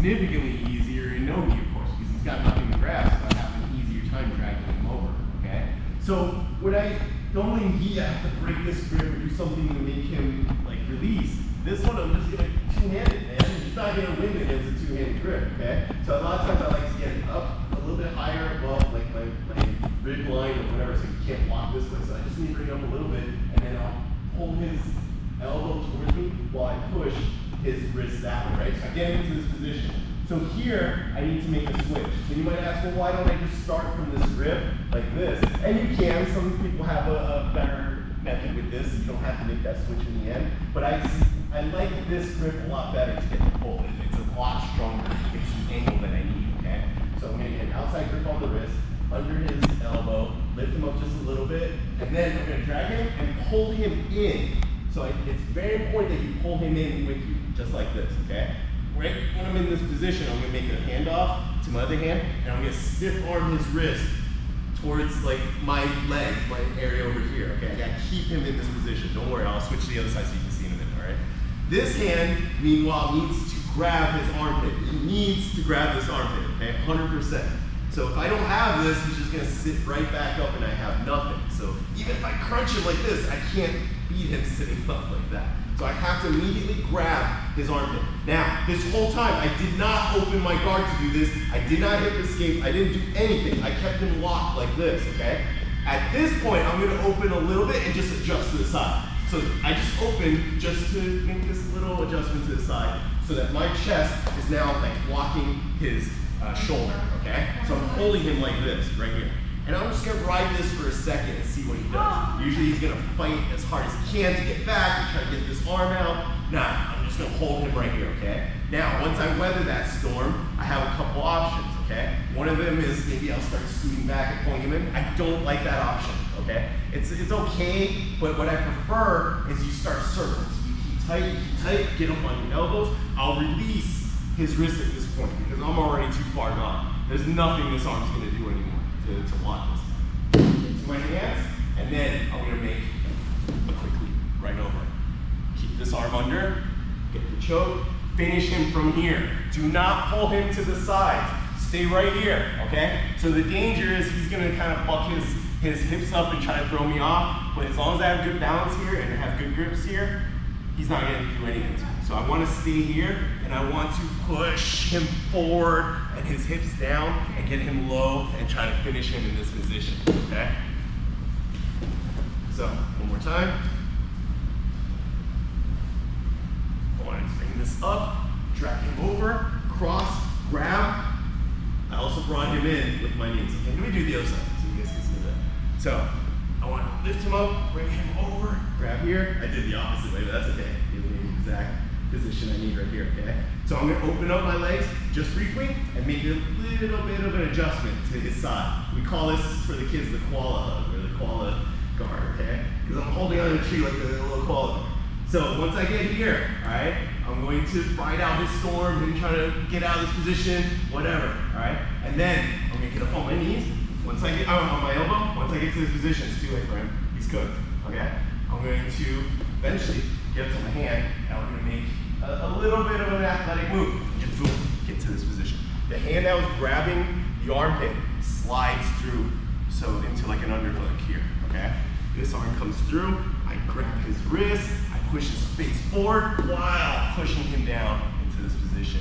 significantly easier in no gi, of course, because he's got nothing to grab, so I have an easier time dragging him over, okay? So when I normally in gi, I have to break this grip or do something to make him like release. This one I'm just gonna two-handed, man. He's not gonna win it as a two-handed grip, okay? So a lot of times I like to get it up a little bit higher above like my rib line or whatever, so he can't walk this way. So I just need to bring it up a little bit, and then I'll pull his elbow towards me while I push his wrist that way, right? So I get into this position. So here, I need to make a switch. So you might ask, well, why don't I just start from this grip like this? And you can. Some people have a better method with this. You don't have to make that switch in the end. But I like this grip a lot better to get the pull. It's a lot stronger. It's the angle that I need, okay? So I'm going to get an outside grip on the wrist, under his elbow, lift him up just a little bit, and then I'm going to drag him and pull him in. So it's very important that you pull him in with you, just like this, okay? Right when I'm in this position, I'm going to make a handoff to my other hand, and I'm going to stiff arm his wrist towards like my legs, my area over here, okay? I got to keep him in this position. Don't worry, I'll switch to the other side so you can see in a minute, all right? This hand, meanwhile, needs to grab his armpit. He needs to grab this armpit, okay? 100%. So if I don't have this, he's just going to sit right back up and I have nothing. So even if I crunch him like this, I can't beat him sitting up like that. So I have to immediately grab his armpit. Now, this whole time, I did not open my guard to do this. I did not hip escape. I didn't do anything. I kept him locked like this, okay? At this point, I'm going to open a little bit and just adjust to the side. So I just opened just to make this little adjustment to the side so that my chest is now like blocking his shoulder, okay? So I'm holding him like this, right here. And I'm just gonna ride this for a second and see what he does. Usually he's gonna fight as hard as he can to get back and try to get this arm out. Nah, I'm just gonna hold him right here, okay? Now, once I weather that storm, I have a couple options, okay? One of them is maybe I'll start scooting back and pulling him in. I don't like that option, okay? It's okay, but what I prefer is you start circling. So you keep tight, get him on your elbows. I'll release his wrist at this point because I'm already too far gone. There's nothing this arm's gonna do anymore to block this. Into my hands, and then I'm gonna make a quick leap right over. Keep this arm under, get the choke, finish him from here. Do not pull him to the sides. Stay right here, okay? So the danger is he's gonna kind of buck his hips up and try to throw me off, but as long as I have good balance here and have good grips here, he's not gonna do anything to me. So I wanna stay here, and I want to push him forward and his hips down and get him low and try to finish him in this position, okay? So, one more time. I want to bring this up, drag him over, cross, grab. I also brought him in with my knees. Okay, let me do the other side so you guys can see that. So, I want to lift him up, bring him over, grab here. I did the opposite way, but that's okay. Give me the exact position I need right here, okay? So I'm going to open up my legs just briefly and make a little bit of an adjustment to his side. We call this for the kids the koala hug or the koala guard, okay? Because I'm holding on to the tree like a little koala. So once I get here, all right, I'm going to ride out his storm and try to get out of this position, whatever, all right? And then I'm going to get up on my knees. Once I get on my elbow, once I get to this position, it's too late for him. He's cooked, okay? I'm going to eventually get up to my hand, and I'm going to make a little bit of an athletic move. Just boom, get to this position. The hand that was grabbing the armpit slides through, so into like an underhook here, okay? This arm comes through, I grab his wrist, I push his face forward while pushing him down into this position.